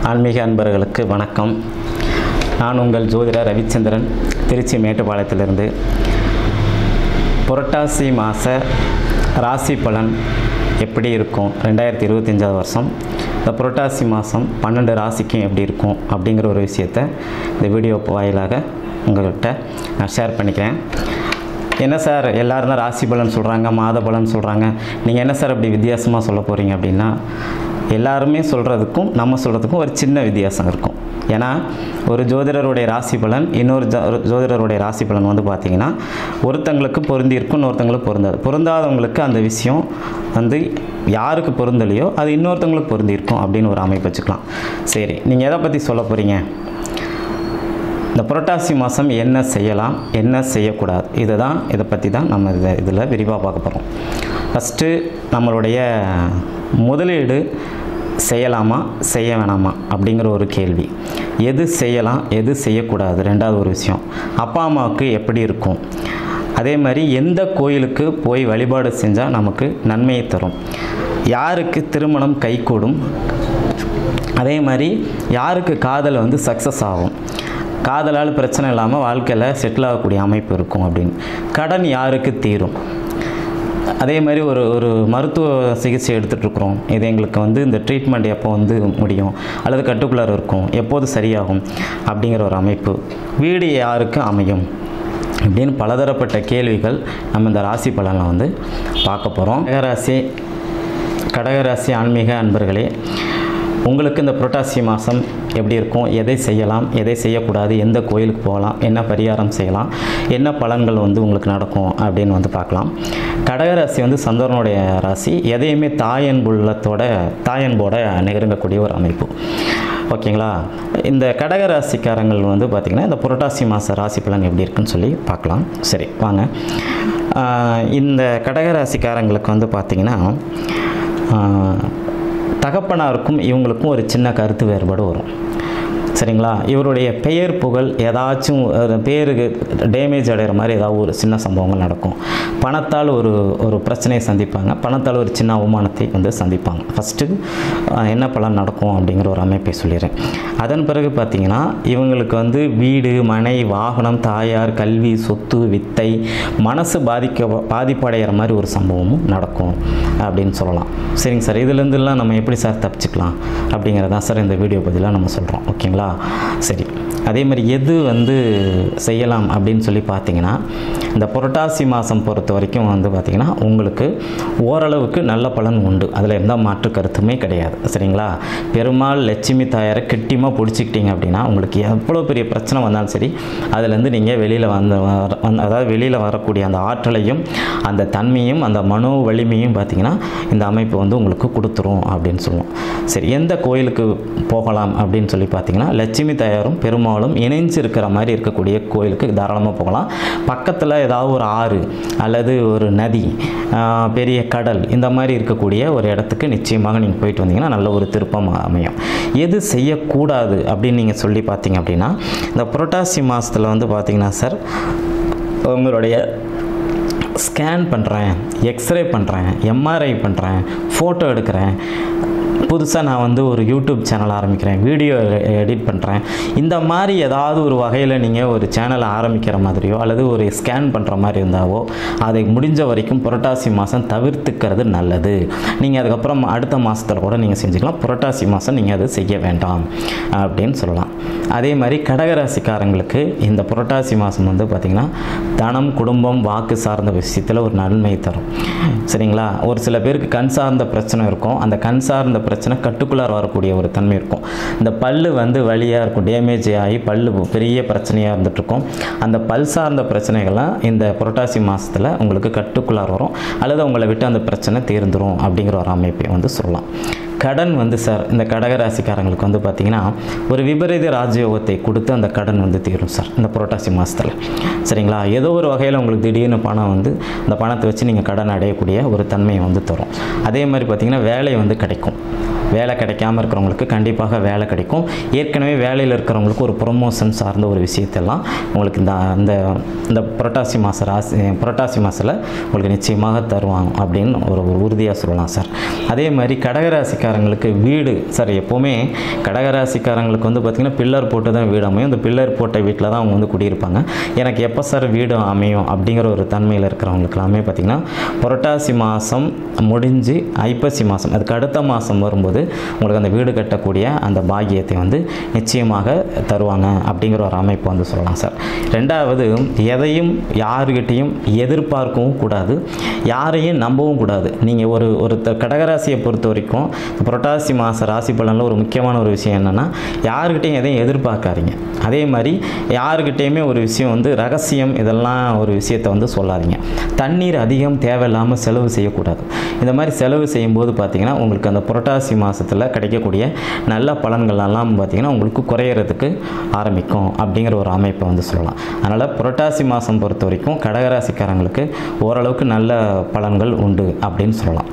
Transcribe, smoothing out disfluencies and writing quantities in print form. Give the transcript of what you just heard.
ஆன்மீக அன்பர்களுக்கு வணக்கம். நான் உங்கள் ஜோதிடர் ரவிச்சந்திரன், திருச்சி மேட்டுப்பாளையத்திலிருந்து. புரட்டாசி மாத ராசி பலன் எப்படி இருக்கும் 2025 வருஷம், இந்த புரட்டாசி மாதம் 12 ராசிக்கும் எப்படி இருக்கும் அப்படிங்கிற ஒரு விஷயத்தை இந்த வீடியோ வாயிலாக உங்கள்கிட்ட நான் ஷேர் பண்ணிக்கிறேன். என்ன சார் எல்லோரும் தான் ராசி பலன் சொல்கிறாங்க, மாத பலன் சொல்கிறாங்க, நீங்கள் என்ன சார் அப்படி வித்தியாசமாக சொல்ல போகிறீங்க அப்படின்னா, எல்லாருமே சொல்கிறதுக்கும் நம்ம சொல்கிறதுக்கும் ஒரு சின்ன வித்தியாசம் இருக்கும். ஏன்னா ஒரு ஜோதிடருடைய ராசி பலன் இன்னொரு ஜோதிடருடைய ராசி பலன் வந்து பார்த்திங்கன்னா ஒருத்தங்களுக்கு பொருந்திருக்கும், இன்னொருத்தங்களுக்கு பொருந்தாதவங்களுக்கு அந்த விஷயம் வந்து யாருக்கு பொருந்தலையோ அது இன்னொருத்தங்களுக்கு பொருந்திருக்கும் அப்படின்னு ஒரு அமைப்பு வச்சுக்கலாம். சரி, நீங்கள் எதை பற்றி சொல்ல போகிறீங்க, இந்த புரட்டாசி மாதம் என்ன செய்யலாம் என்ன செய்யக்கூடாது, இதை பற்றி தான் நம்ம இதில் விரிவாக பார்க்க போகிறோம். ஃபஸ்ட்டு நம்மளுடைய முதலீடு செய்யலாமா செய்ய வேணாமா அப்படிங்கிற ஒரு கேள்வி. எது செய்யலாம் எது செய்யக்கூடாது, ரெண்டாவது ஒரு விஷயம் அப்பா அம்மாவுக்கு எப்படி இருக்கும், அதே மாதிரி எந்த கோயிலுக்கு போய் வழிபாடு செஞ்சால் நமக்கு நன்மையை தரும், யாருக்கு திருமணம் கைகூடும், அதே மாதிரி யாருக்கு காதல் வந்து சக்ஸஸ் ஆகும், காதலால் பிரச்சனை இல்லாமல் வாழ்க்கையில் செட்டில் ஆகக்கூடிய அமைப்பு இருக்கும் அப்படின்னு, கடன் யாருக்கு தீரும், அதே மாதிரி ஒரு மருத்துவ சிகிச்சை எடுத்துகிட்ருக்குறோம், இது எங்களுக்கு வந்து இந்த ட்ரீட்மெண்ட் எப்போ வந்து முடியும் அல்லது கட்டுக்குள்ளார இருக்கும், எப்போது சரியாகும் அப்படிங்கிற ஒரு அமைப்பு, வீடு யாருக்கு அமையும் அப்படின்னு பலதரப்பட்ட கேள்விகள் நம்ம இந்த ராசி பலனில் வந்து பார்க்க போகிறோம். கடகராசி ஆன்மீக அன்பர்களே, உங்களுக்கு இந்த புரட்டாசி மாதம் எப்படி இருக்கும், எதை செய்யலாம் எதை செய்யக்கூடாது, எந்த கோயிலுக்கு போகலாம், என்ன பரிகாரம் செய்யலாம், என்ன பலன்கள் வந்து உங்களுக்கு நடக்கும் அப்படின்னு வந்து பார்க்கலாம். கடகராசி வந்து சந்திரனுடைய ராசி, எதையுமே தாயன்போட நெருங்கக்கூடிய ஒரு அமைப்பு. ஓகேங்களா, இந்த கடகராசிக்காரங்கள் வந்து பார்த்திங்கன்னா இந்த புரட்டாசி மாத ராசி பலன் எப்படி இருக்குன்னு சொல்லி பார்க்கலாம். சரி வாங்க. இந்த கடகராசிக்காரங்களுக்கு வந்து பார்த்திங்கன்னா தகப்பனாருக்கும் இவங்களுக்கும் ஒரு சின்ன கருத்து வேறுபாடு வரும். சரிங்களா, இவருடைய பெயர் புகழ் ஏதாச்சும் பேருக்கு டேமேஜ் அடைகிற மாதிரி ஏதாவது ஒரு சின்ன சம்பவங்கள் நடக்கும். பணத்தால் ஒரு பிரச்சனையை சந்திப்பாங்க, பணத்தால் ஒரு சின்ன அவமானத்தை வந்து சந்திப்பாங்க. ஃபஸ்ட்டு என்ன பலன் நடக்கும் அப்படிங்கிற ஒரு அமைப்பை சொல்லிடுறேன். அதன் பிறகு பார்த்திங்கன்னா இவங்களுக்கு வந்து வீடு மனை வாகனம் தாயார் கல்வி சொத்து வித்தை மனசு பாதிப்படைகிற மாதிரி ஒரு சம்பவமும் நடக்கும் அப்படின்னு சொல்லலாம். சரிங்க சார், இதுலேருந்துலாம் நம்ம எப்படி சார் தப்பிச்சுக்கலாம் அப்படிங்கிறதான் சார் இந்த வீடியோ பதிலாக நம்ம சொல்கிறோம். ஓகேங்களா, சரி. அதே மாதிரி எது வந்து செய்யலாம் அப்படின்னு சொல்லி பார்த்தீங்கன்னா, இந்த புரட்டாசி மாதம் பொறுத்த வரைக்கும் வந்து பார்த்திங்கன்னா உங்களுக்கு ஓரளவுக்கு நல்ல பலன் உண்டு, அதில் எந்த மாற்று கருத்துமே கிடையாது. சரிங்களா, பெருமாள் லட்சுமி தாயாரை கெட்டியமாக பிடிச்சிக்கிட்டீங்க அப்படின்னா உங்களுக்கு எவ்வளோ பெரிய பிரச்சனை வந்தாலும் சரி அதுலேருந்து நீங்கள் வெளியில் வரக்கூடிய அந்த ஆற்றலையும் அந்த தன்மையும் அந்த மனோ வலிமையும் பார்த்திங்கன்னா இந்த அமைப்பு வந்து உங்களுக்கு கொடுத்துரும் அப்படின்னு சொல்லுவோம். சரி, எந்த கோயிலுக்கு போகலாம் அப்படின்னு சொல்லி பார்த்தீங்கன்னா லட்சுமி தாயாரும் பெருமாளும் இணைஞ்சு இருக்கிற மாதிரி இருக்கக்கூடிய கோயிலுக்கு தாராளமாக போகலாம். பக்கத்தில் ஏதாவது ஒரு ஆறு அல்லது ஒரு நதி, பெரிய கடல், இந்த மாதிரி இருக்கக்கூடிய ஒரு இடத்துக்கு நிச்சயமாக நீங்கள் போயிட்டு வந்தீங்கன்னா நல்ல ஒரு திருப்பம் அமையும். எது செய்யக்கூடாது அப்படின்னு நீங்கள் சொல்லி பார்த்தீங்க அப்படின்னா, இந்த புரட்டாசி மாதத்தில் வந்து பார்த்திங்கன்னா சார் உங்களுடைய ஸ்கேன் பண்ணுறேன், எக்ஸ்ரே பண்ணுறேன், எம்ஆர்ஐ பண்ணுறேன், ஃபோட்டோ எடுக்கிறேன், புதுசாக நான் வந்து ஒரு யூடியூப் சேனல் ஆரம்பிக்கிறேன், வீடியோ எடிட் பண்ணுறேன், இந்த மாதிரி ஏதாவது ஒரு வகையில் நீங்கள் ஒரு சேனலை ஆரம்பிக்கிற மாதிரியோ அல்லது ஒரு ஸ்கேன் பண்ணுற மாதிரி இருந்தாவோ அதை முடிஞ்ச வரைக்கும் புரட்டாசி மாதம் தவிர்த்துக்கிறது நல்லது. நீங்கள் அதுக்கப்புறம் அடுத்த மாதத்தில் கூட நீங்கள் செஞ்சுக்கலாம், புரட்டாசி மாதம் நீங்கள் அதை செய்ய வேண்டாம் அப்படின்னு சொல்லலாம். அதே மாதிரி கடகராசிக்காரங்களுக்கு இந்த புரட்டாசி மாதம் வந்து பார்த்திங்கன்னா தனம் குடும்பம் வாக்கு சார்ந்த விஷயத்தில் ஒரு நன்மை தரும். சரிங்களா, ஒரு சில பேருக்கு கண் சார்ந்த பிரச்சனை இருக்கும், அந்த கண் சார்ந்த பிரச்சனை கட்டுக்குள்ளார வரக்கூடிய ஒரு தன்மை இருக்கும். இந்த பல்லு வந்து வலியாக இருக்கும், டேமேஜ் ஆகி பல்லு பெரிய பிரச்சனையாக இருந்துகிட்ருக்கும். அந்த பல் சார்ந்த பிரச்சனைகள்லாம் இந்த புரட்டாசி மாதத்தில் உங்களுக்கு கட்டுக்குள்ளார வரும் அல்லது உங்களை விட்டு அந்த பிரச்சனை தீர்ந்துடும் அப்படிங்கிற ஒரு அமைப்பை வந்து சொல்லலாம். கடன் வந்து சார் இந்த கடகராசிக்காரங்களுக்கு வந்து பார்த்திங்கன்னா ஒரு விபரீத ராஜயோகத்தை கொடுத்து அந்த கடன் வந்து தீரும் சார் இந்த புரட்டாசி மாதத்தில். சரிங்களா, ஏதோ ஒரு வகையில் உங்களுக்கு திடீர்னு பணம் வந்து அந்த பணத்தை வச்சு நீங்கள் கடன் அடையக்கூடிய ஒரு தன்மையை வந்து தரும். அதே மாதிரி பார்த்திங்கன்னா வேலை வந்து கிடைக்கும். வேலை கிடைக்காம இருக்கிறவங்களுக்கு கண்டிப்பாக வேலை கிடைக்கும். ஏற்கனவே வேலையில் இருக்கிறவங்களுக்கு ஒரு ப்ரொமோஷன் சார்ந்த ஒரு விஷயத்தெல்லாம் உங்களுக்கு இந்த புரட்டாசி மாதத்தில் உங்களுக்கு நிச்சயமாக தருவாங்க அப்படின்னு ஒரு உறுதியாக சொல்லலாம் சார். அதே மாதிரி கடகராசிக்காரங்களுக்கு வீடு சார், எப்போவுமே கடகராசிக்காரங்களுக்கு வந்து பார்த்திங்கன்னா பில்லர் போட்டு தான் வீடு அமையும். இந்த பில்லர் போட்ட வீட்டில் தான் அவங்க வந்து குடியிருப்பாங்க. எனக்கு எப்போ சார் வீடு அமையும் அப்படிங்கிற ஒரு தன்மையில் இருக்கிறவங்களுக்கெல்லாமே பார்த்திங்கன்னா புரட்டாசி மாதம் முடிஞ்சு ஐப்பசி மாதம் அதுக்கு அடுத்த மாதம் வரும்போது உங்களுக்கு அந்த வீடு கட்டக்கூடிய அந்த பாக்கியத்தை வந்து நிச்சயமாக தருவாங்க அப்படிங்கிற ஒரு அமைப்பு வந்து சொல்லலாம் சார். ரெண்டாவது, எதையும் யாருக்கிட்டையும் எதிர்பார்க்கவும் கூடாது, யாரையும் நம்பவும் கூடாது. நீங்கள் ஒரு கடகராசியை பொறுத்த வரைக்கும் புரட்டாசி மாத ராசி பலனில் ஒரு முக்கியமான ஒரு விஷயம் என்னென்னா, யாருக்கிட்டையும் எதையும் எதிர்பார்க்காதீங்க. அதே மாதிரி யாருக்கிட்டையுமே ஒரு விஷயம் வந்து ரகசியம் இதெல்லாம் ஒரு விஷயத்தை வந்து சொல்லாதீங்க. தண்ணீர் அதிகம் தேவையில்லாமல் செலவு செய்யக்கூடாது. இந்த மாதிரி செலவு செய்யும்போது பார்த்திங்கன்னா உங்களுக்கு அந்த புரட்டாசி மாதத்தில் கிடைக்கக்கூடிய நல்ல பலன்களெல்லாம் பார்த்திங்கன்னா உங்களுக்கு குறையிறதுக்கு ஆரம்பிக்கும் அப்படிங்கிற ஒரு அமைப்பை வந்து சொல்லலாம். அதனால் புரட்டாசி மாதம் பொறுத்த வரைக்கும் கடகராசிக்காரங்களுக்கு ஓரளவுக்கு நல்ல பலன்கள் உண்டு அப்படின்னு சொல்லலாம்.